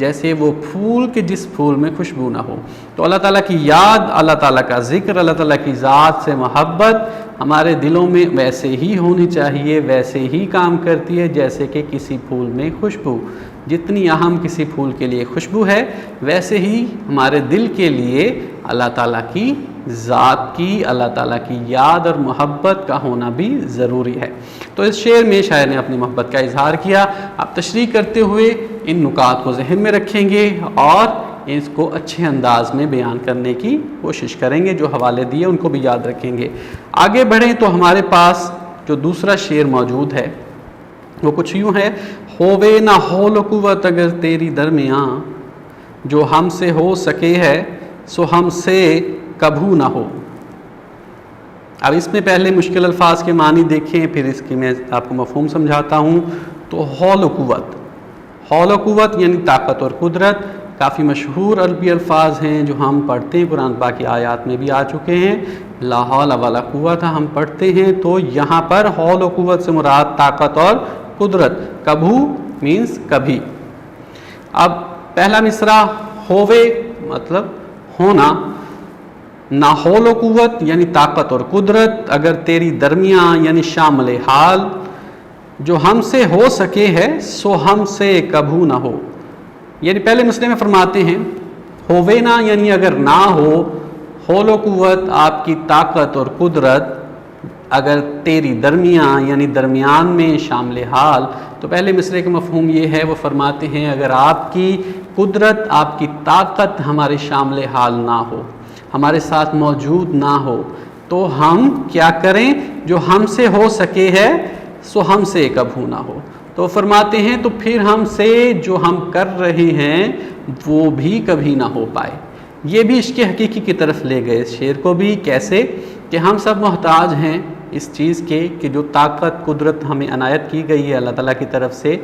جیسے وہ پھول کہ جس پھول میں خوشبو نہ ہو۔ تو اللہ تعالیٰ کی یاد، اللہ تعالیٰ کا ذکر، اللہ تعالیٰ کی ذات سے محبت ہمارے دلوں میں ویسے ہی ہونی چاہیے، ویسے ہی کام کرتی ہے جیسے کہ کسی پھول میں خوشبو، جتنی اہم کسی پھول کے لیے خوشبو ہے، ویسے ہی ہمارے دل کے لیے اللہ تعالیٰ کی ذات کی، اللہ تعالیٰ کی یاد اور محبت کا ہونا بھی ضروری ہے۔ تو اس شعر میں شاعر نے اپنی محبت کا اظہار کیا۔ آپ تشریح کرتے ہوئے ان نکات کو ذہن میں رکھیں گے اور اس کو اچھے انداز میں بیان کرنے کی کوشش کریں گے، جو حوالے دیے ان کو بھی یاد رکھیں گے۔ آگے بڑھیں تو ہمارے پاس جو دوسرا شعر موجود ہے وہ کچھ یوں ہے: ہووے نہ حول و قوت اگر تیری درمیاں، جو ہم سے ہو سکے ہے سو ہم سے کبھو نہ ہو۔ اب اس میں پہلے مشکل الفاظ کے معنی دیکھیں، پھر اس کی میں آپ کو مفہوم سمجھاتا ہوں۔ تو حول و قوت، حول و قوت یعنی طاقت اور قدرت، کافی مشہور عربی الفاظ ہیں جو ہم پڑھتے ہیں، قرآن پاک کی آیات میں بھی آ چکے ہیں۔ لا حول ولا قوت ہم پڑھتے ہیں، تو یہاں پر حول و قوت سے مراد طاقت اور قدرت۔ کبھو مینز کبھی۔ اب پہلا مصرع ہووے مطلب ہونا، نہ حول و قوت یعنی طاقت اور قدرت، اگر تیری درمیاں یعنی شامل حال، جو ہم سے ہو سکے ہے سو ہم سے کبھو نہ ہو۔ یعنی پہلے مصرعے میں فرماتے ہیں ہووے نہ یعنی اگر نہ ہو حول و قوت، آپ کی طاقت اور قدرت، اگر تیری درمیاں یعنی درمیان میں شامل حال، تو پہلے مصرعے کا مفہوم یہ ہے، وہ فرماتے ہیں اگر آپ کی قدرت، آپ کی طاقت ہمارے شامل حال نہ ہو، ہمارے ساتھ موجود نہ ہو، تو ہم کیا کریں؟ جو ہم سے ہو سکے ہے سو ہم سے کبھو نہ ہو۔ تو فرماتے ہیں تو پھر ہم سے جو ہم کر رہے ہیں وہ بھی کبھی نہ ہو پائے۔ یہ بھی عشق حقیقی کی طرف لے گئے اس شعر کو بھی۔ کیسے کہ ہم سب محتاج ہیں اس چیز کے کہ جو طاقت قدرت ہمیں عنایت کی گئی ہے اللہ تعالیٰ کی طرف سے،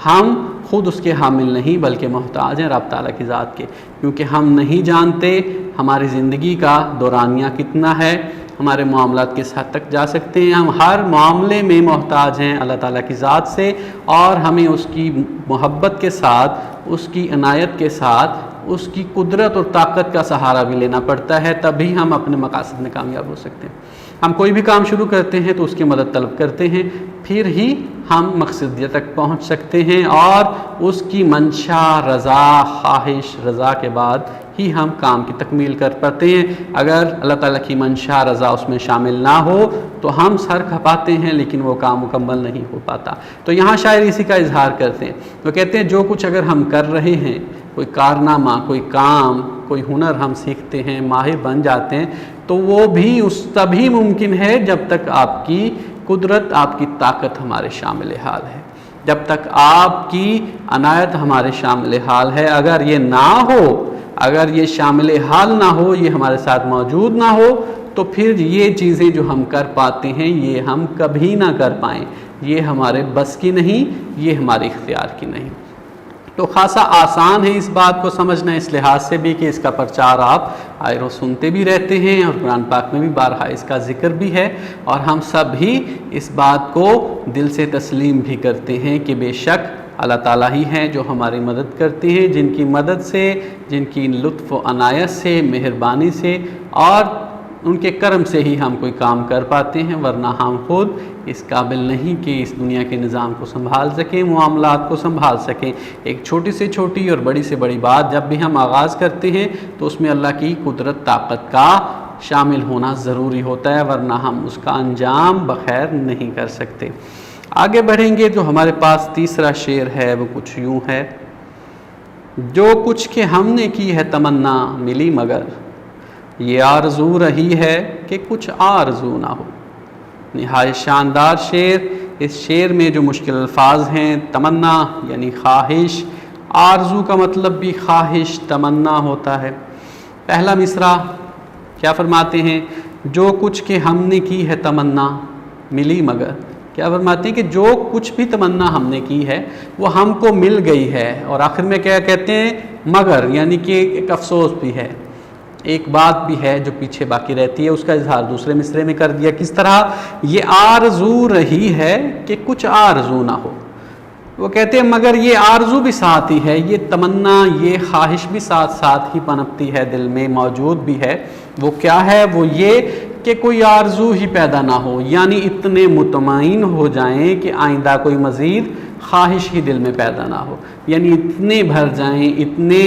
ہم خود اس کے حامل نہیں بلکہ محتاج ہیں رب تعالیٰ کی ذات کے، کیونکہ ہم نہیں جانتے ہماری زندگی کا دورانیہ کتنا ہے، ہمارے معاملات کس حد تک جا سکتے ہیں۔ ہم ہر معاملے میں محتاج ہیں اللہ تعالیٰ کی ذات سے، اور ہمیں اس کی محبت کے ساتھ، اس کی عنایت کے ساتھ، اس کی قدرت اور طاقت کا سہارا بھی لینا پڑتا ہے، تبھی ہم اپنے مقاصد میں کامیاب ہو سکتے ہیں۔ ہم کوئی بھی کام شروع کرتے ہیں تو اس کی مدد طلب کرتے ہیں، پھر ہی ہم مقصدیت تک پہنچ سکتے ہیں، اور اس کی منشا، رضا، خواہش، رضا کے بعد ہی ہم کام کی تکمیل کر پاتے ہیں۔ اگر اللہ تعالیٰ کی منشا، رضا اس میں شامل نہ ہو تو ہم سر کھپاتے ہیں لیکن وہ کام مکمل نہیں ہو پاتا۔ تو یہاں شاعر اسی کا اظہار کرتے ہیں، وہ کہتے ہیں جو کچھ اگر ہم کر رہے ہیں، کوئی کارنامہ، کوئی کام، کوئی ہنر ہم سیکھتے ہیں، ماہر بن جاتے ہیں، تو وہ بھی تبھی ممکن ہے جب تک آپ کی قدرت، آپ کی طاقت ہمارے شامل حال ہے، جب تک آپ کی عنایت ہمارے شامل حال ہے۔ اگر یہ نہ ہو، اگر یہ شامل حال نہ ہو، یہ ہمارے ساتھ موجود نہ ہو، تو پھر یہ چیزیں جو ہم کر پاتے ہیں یہ ہم کبھی نہ کر پائیں، یہ ہمارے بس کی نہیں، یہ ہمارے اختیار کی نہیں۔ تو خاصا آسان ہے اس بات کو سمجھنا اس لحاظ سے بھی کہ اس کا پرچار آپ آئے روز سنتے بھی رہتے ہیں، اور قرآن پاک میں بھی بارہا اس کا ذکر بھی ہے، اور ہم سب ہی اس بات کو دل سے تسلیم بھی کرتے ہیں کہ بے شک اللہ تعالیٰ ہی ہیں جو ہماری مدد کرتے ہیں، جن کی مدد سے، جن کی لطف و عنایت سے، مہربانی سے اور ان کے کرم سے ہی ہم کوئی کام کر پاتے ہیں، ورنہ ہم خود اس قابل نہیں کہ اس دنیا کے نظام کو سنبھال سکیں، معاملات کو سنبھال سکیں۔ ایک چھوٹی سے چھوٹی اور بڑی سے بڑی بات جب بھی ہم آغاز کرتے ہیں تو اس میں اللہ کی قدرت، طاقت کا شامل ہونا ضروری ہوتا ہے، ورنہ ہم اس کا انجام بخیر نہیں کر سکتے۔ آگے بڑھیں گے تو ہمارے پاس تیسرا شعر ہے، وہ کچھ یوں ہے: جو کچھ کہ ہم نے کی ہے تمنا ملی مگر، یہ آرزو رہی ہے کہ کچھ آرزو نہ ہو۔ نہایت شاندار شعر۔ اس شعر میں جو مشکل الفاظ ہیں، تمنا یعنی خواہش، آرزو کا مطلب بھی خواہش، تمنا ہوتا ہے۔ پہلا مصرع کیا فرماتے ہیں؟ جو کچھ کہ ہم نے کی ہے تمنا ملی مگر، کیا فرماتے ہیں کہ جو کچھ بھی تمنا ہم نے کی ہے وہ ہم کو مل گئی ہے، اور آخر میں کیا کہتے ہیں؟ مگر، یعنی کہ ایک افسوس بھی ہے، ایک بات بھی ہے جو پیچھے باقی رہتی ہے۔ اس کا اظہار دوسرے مصرعے میں کر دیا، کس طرح؟ یہ آرزو رہی ہے کہ کچھ آرزو نہ ہو۔ وہ کہتے ہیں مگر یہ آرزو بھی ساتھ ہی ہے، یہ تمنا، یہ خواہش بھی ساتھ ساتھ ہی پنپتی ہے، دل میں موجود بھی ہے۔ وہ کیا ہے؟ وہ یہ کہ کوئی آرزو ہی پیدا نہ ہو، یعنی اتنے مطمئن ہو جائیں کہ آئندہ کوئی مزید خواہش ہی دل میں پیدا نہ ہو، یعنی اتنے بھر جائیں، اتنے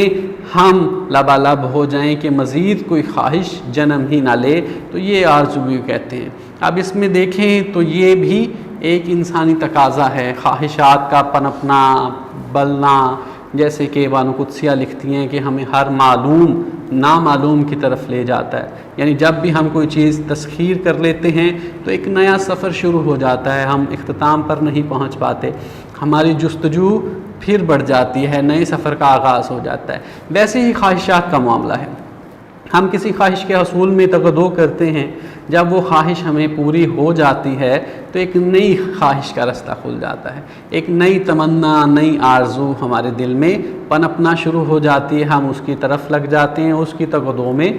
ہم لبالب ہو جائیں کہ مزید کوئی خواہش جنم ہی نہ لے، تو یہ آرزو بھی کہتے ہیں۔ اب اس میں دیکھیں تو یہ بھی ایک انسانی تقاضا ہے، خواہشات کا پنپنا، بلنا، جیسے کہ بانو قدسیہ لکھتی ہیں کہ ہمیں ہر معلوم نامعلوم کی طرف لے جاتا ہے، یعنی جب بھی ہم کوئی چیز تسخیر کر لیتے ہیں تو ایک نیا سفر شروع ہو جاتا ہے، ہم اختتام پر نہیں پہنچ پاتے، ہماری جستجو پھر بڑھ جاتی ہے، نئے سفر کا آغاز ہو جاتا ہے۔ ویسے ہی خواہشات کا معاملہ ہے، ہم کسی خواہش کے حصول میں تقاضا کرتے ہیں، جب وہ خواہش ہمیں پوری ہو جاتی ہے تو ایک نئی خواہش کا رستہ کھل جاتا ہے، ایک نئی تمنا، نئی آرزو ہمارے دل میں پنپنا شروع ہو جاتی ہے، ہم اس کی طرف لگ جاتے ہیں، اس کی تقاضوں میں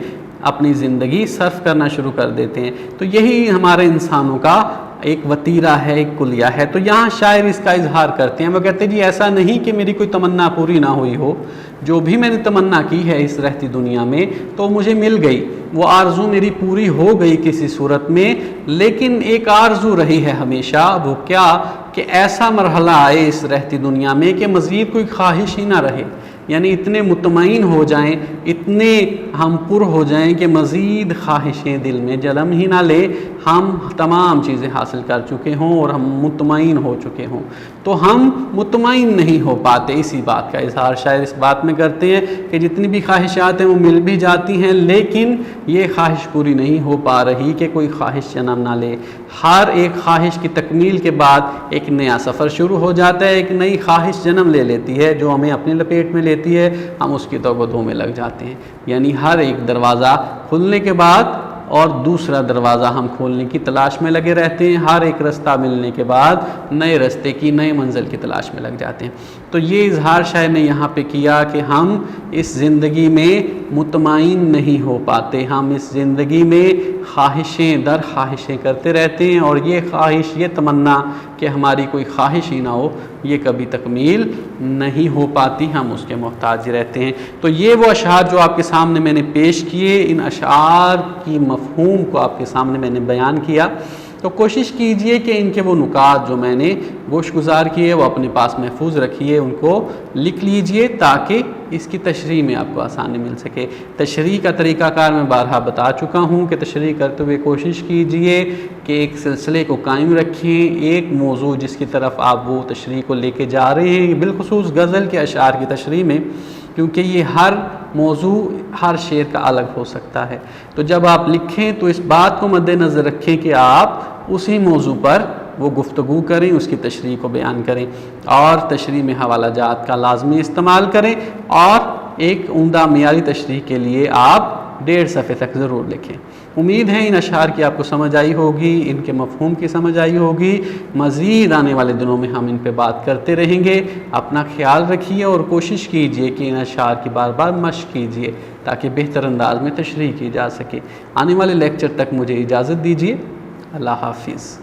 اپنی زندگی صرف کرنا شروع کر دیتے ہیں۔ تو یہی ہمارے انسانوں کا ایک وتیرہ ہے، ایک کلیہ ہے۔ تو یہاں شاعر اس کا اظہار کرتے ہیں، وہ کہتے ہیں جی ایسا نہیں کہ میری کوئی تمنا پوری نہ ہوئی ہو، جو بھی میں نے تمنا کی ہے اس رہتی دنیا میں تو مجھے مل گئی، وہ آرزو میری پوری ہو گئی کسی صورت میں، لیکن ایک آرزو رہی ہے ہمیشہ، وہ کیا کہ ایسا مرحلہ آئے اس رہتی دنیا میں کہ مزید کوئی خواہش ہی نہ رہے، یعنی اتنے مطمئن ہو جائیں، اتنے ہم پر ہو جائیں کہ مزید خواہشیں دل میں جنم ہی نہ لے، ہم تمام چیزیں حاصل کر چکے ہوں اور ہم مطمئن ہو چکے ہوں، تو ہم مطمئن نہیں ہو پاتے۔ اسی بات کا اظہار شاعر اس بات میں کرتے ہیں کہ جتنی بھی خواہشات ہیں وہ مل بھی جاتی ہیں، لیکن یہ خواہش پوری نہیں ہو پا رہی کہ کوئی خواہش جنم نہ لے۔ ہر ایک خواہش کی تکمیل کے بعد ایک نیا سفر شروع ہو جاتا ہے، ایک نئی خواہش جنم لے لیتی ہے جو ہمیں اپنے لپیٹ میں لیتی ہے، ہم اس کی توغدوں میں لگ جاتے ہیں، یعنی ہر ایک دروازہ کھلنے کے بعد اور دوسرا دروازہ ہم کھولنے کی تلاش میں لگے رہتے ہیں، ہر ایک رستہ ملنے کے بعد نئے رستے کی، نئے منزل کی تلاش میں لگ جاتے ہیں۔ تو یہ اظہار شاعر نے یہاں پہ کیا کہ ہم اس زندگی میں مطمئن نہیں ہو پاتے، ہم اس زندگی میں خواہشیں در خواہشیں کرتے رہتے ہیں، اور یہ خواہش، یہ تمنا کہ ہماری کوئی خواہش ہی نہ ہو، یہ کبھی تکمیل نہیں ہو پاتی، ہم اس کے محتاج رہتے ہیں۔ تو یہ وہ اشعار جو آپ کے سامنے میں نے پیش کیے، ان اشعار کی مفہوم کو آپ کے سامنے میں نے بیان کیا، تو کوشش کیجئے کہ ان کے وہ نکات جو میں نے گوش گزار کیے وہ اپنے پاس محفوظ رکھیے، ان کو لکھ لیجئے تاکہ اس کی تشریح میں آپ کو آسانی مل سکے۔ تشریح کا طریقہ کار میں بارہا بتا چکا ہوں کہ تشریح کرتے ہوئے کوشش کیجئے کہ ایک سلسلے کو قائم رکھیں، ایک موضوع جس کی طرف آپ وہ تشریح کو لے کے جا رہے ہیں، بالخصوص غزل کے اشعار کی تشریح میں، کیونکہ یہ ہر موضوع ہر شعر کا الگ ہو سکتا ہے۔ تو جب آپ لکھیں تو اس بات کو مد نظر رکھیں کہ آپ اسی موضوع پر وہ گفتگو کریں، اس کی تشریح کو بیان کریں، اور تشریح میں حوالہ جات کا لازمی استعمال کریں، اور ایک عمدہ معیاری تشریح کے لیے آپ 1.5 صفحے تک ضرور لکھیں۔ امید ہے ان اشعار کی آپ کو سمجھ آئی ہوگی، ان کے مفہوم کی سمجھ آئی ہوگی۔ مزید آنے والے دنوں میں ہم ان پہ بات کرتے رہیں گے۔ اپنا خیال رکھیے اور کوشش کیجئے کہ ان اشعار کی بار بار مشق کیجئے تاکہ بہتر انداز میں تشریح کی جا سکے۔ آنے والے لیکچر تک مجھے اجازت دیجیے۔ اللہ حافظ۔